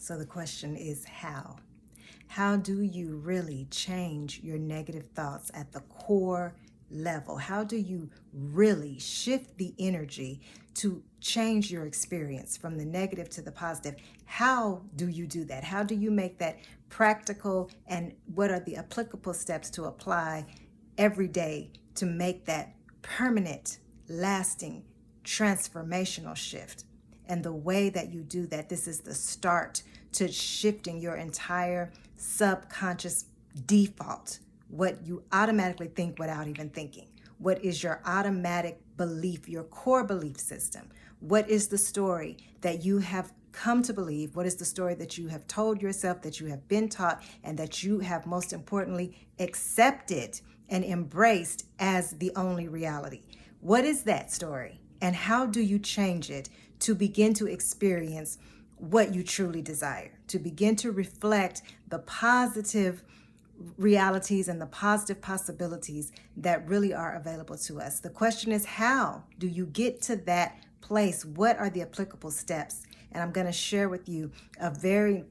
So the question is how? How do you really change your negative thoughts at the core level? How do you really shift the energy to change your experience from the negative to the positive? How do you do that? How do you make that practical? And what are the applicable steps to apply every day to make that permanent, lasting, transformational shift? And the way that you do that, this is the start to shifting your entire subconscious default, what you automatically think without even thinking. What is your automatic belief, your core belief system? What is the story that you have come to believe? What is the story that you have told yourself, that you have been taught, and that you have most importantly accepted and embraced as the only reality? What is that story? And how do you change it to begin to experience what you truly desire, to begin to reflect the positive realities and the positive possibilities that really are available to us? The question is, how do you get to that place? What are the applicable steps? And I'm going to share with you a very,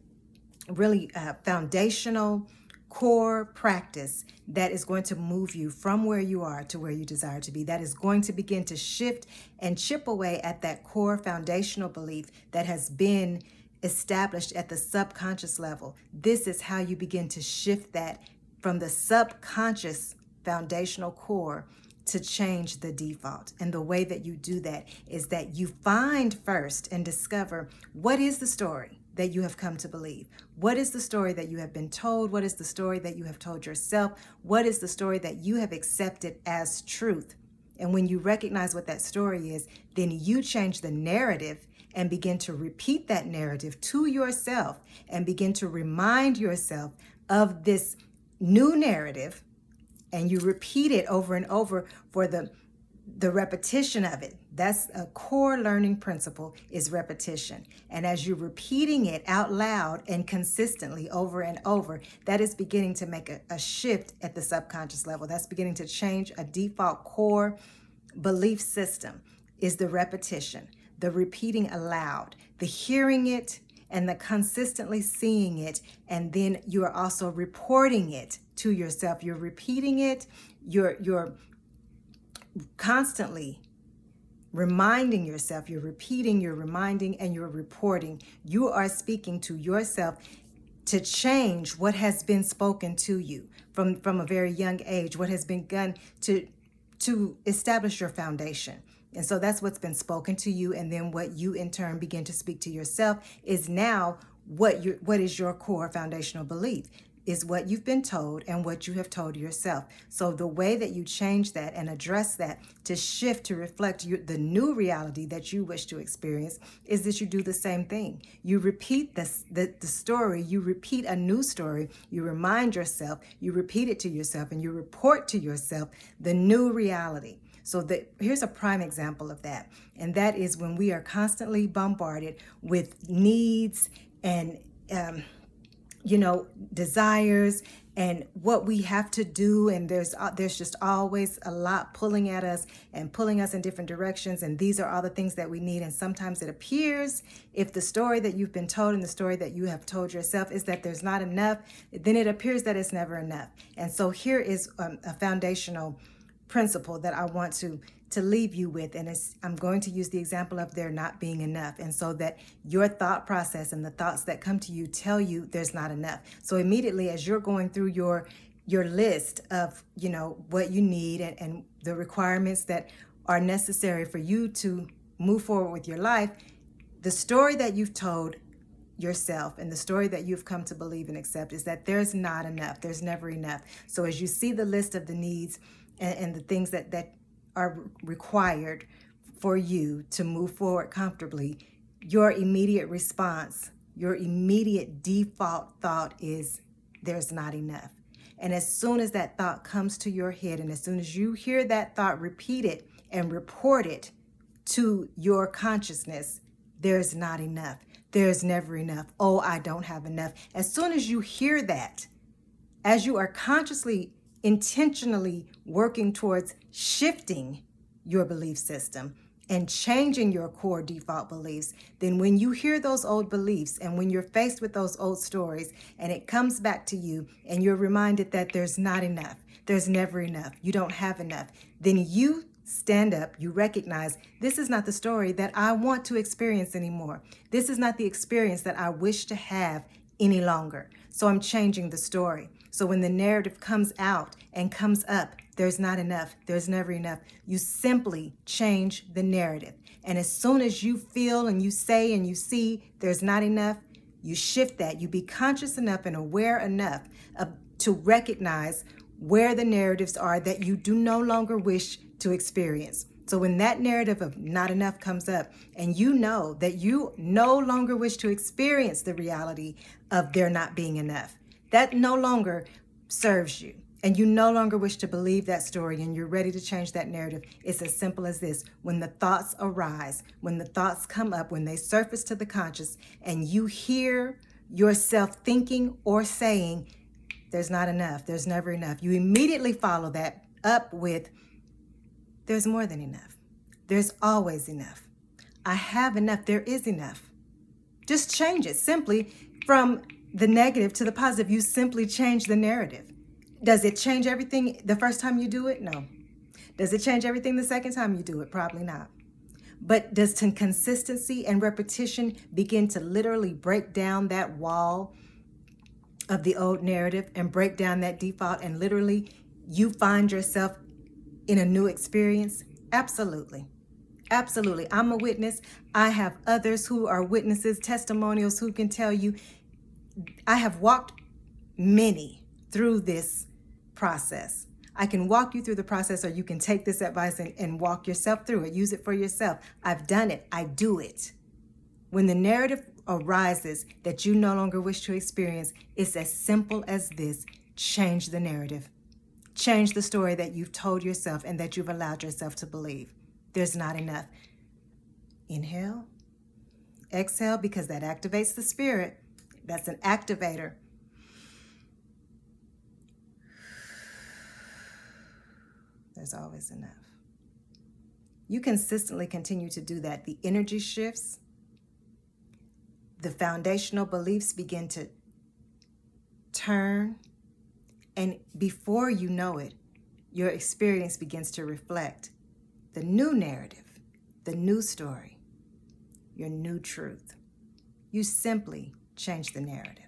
really foundational core practice that is going to move you from where you are to where you desire to be. That is going to begin to shift and chip away at that core foundational belief that has been established at the subconscious level. This is how you begin to shift that from the subconscious foundational core to change the default. And the way that you do that is that you find first and discover, what is the story that you have come to believe? What is the story that you have been told? What is the story that you have told yourself? What is the story that you have accepted as truth? And when you recognize what that story is, then you change the narrative and begin to repeat that narrative to yourself and begin to remind yourself of this new narrative. And you repeat it over and over for the repetition of it. That's a core learning principle, is repetition. And as you're repeating it out loud and consistently over and over, that is beginning to make a shift at the subconscious level. That's beginning to change a default core belief system, is the repetition, the repeating aloud, the hearing it, and the consistently seeing it. And then you are also reporting it to yourself. You're repeating it. You're constantly reminding yourself. You're repeating, you're reminding, and you're reporting. You are speaking to yourself to change what has been spoken to you from a very young age, what has been done to establish your foundation. And so that's what's been spoken to you, and then what you in turn begin to speak to yourself is now what is your core foundational belief, is what you've been told and what you have told yourself. So the way that you change that and address that to shift to reflect the new reality that you wish to experience is that you do the same thing. You repeat the story, you repeat a new story, you remind yourself, you repeat it to yourself, and you report to yourself the new reality. So here's a prime example of that. And that is when we are constantly bombarded with needs and desires and what we have to do, and there's just always a lot pulling at us and pulling us in different directions, and these are all the things that we need. And sometimes it appears, if the story that you've been told and the story that you have told yourself is that there's not enough, then it appears that it's never enough. And so here is a foundational principle that I want to leave you with, and I'm going to use the example of there not being enough, and so that your thought process and the thoughts that come to you tell you there's not enough. So immediately as you're going through your list of what you need and the requirements that are necessary for you to move forward with your life, the story that you've told yourself and the story that you've come to believe and accept is that there's not enough, there's never enough. So as you see the list of the needs and the things that are required for you to move forward comfortably, your immediate response, your immediate default thought is, there's not enough. And as soon as that thought comes to your head, and as soon as you hear that thought repeated and reported to your consciousness, there's not enough, there's never enough, oh, I don't have enough. As soon as you hear that, as you are consciously intentionally working towards shifting your belief system, and changing your core default beliefs, then when you hear those old beliefs and when you're faced with those old stories and it comes back to you and you're reminded that there's not enough, there's never enough, you don't have enough, then you stand up, you recognize this is not the story that I want to experience anymore. This is not the experience that I wish to have any longer. So I'm changing the story. So when the narrative comes out and comes up, there's not enough, there's never enough, you simply change the narrative. And as soon as you feel and you say and you see there's not enough, you shift that. You be conscious enough and aware enough to recognize where the narratives are that you do no longer wish to experience. So when that narrative of not enough comes up and you know that you no longer wish to experience the reality of there not being enough, that no longer serves you. And you no longer wish to believe that story and you're ready to change that narrative. It's as simple as this. When the thoughts arise, when the thoughts come up, when they surface to the conscious and you hear yourself thinking or saying, there's not enough, there's never enough, you immediately follow that up with, there's more than enough. There's always enough. I have enough. There is enough. Just change it simply from the negative to the positive. You simply change the narrative. Does it change everything the first time you do it? No. Does it change everything the second time you do it? Probably not. But does consistency and repetition begin to literally break down that wall of the old narrative and break down that default and literally you find yourself in a new experience? Absolutely. Absolutely. I'm a witness. I have others who are witnesses, testimonials who can tell you. I have walked many through this process. I can walk you through the process, or you can take this advice and walk yourself through it. Use it for yourself. I've done it. I do it. When the narrative arises that you no longer wish to experience, it's as simple as this. Change the narrative. Change the story that you've told yourself and that you've allowed yourself to believe. There's not enough. Inhale, exhale, because that activates the spirit. That's an activator. There's always enough. You consistently continue to do that. The energy shifts. The foundational beliefs begin to turn. And before you know it, your experience begins to reflect the new narrative, the new story, your new truth. You simply change the narrative.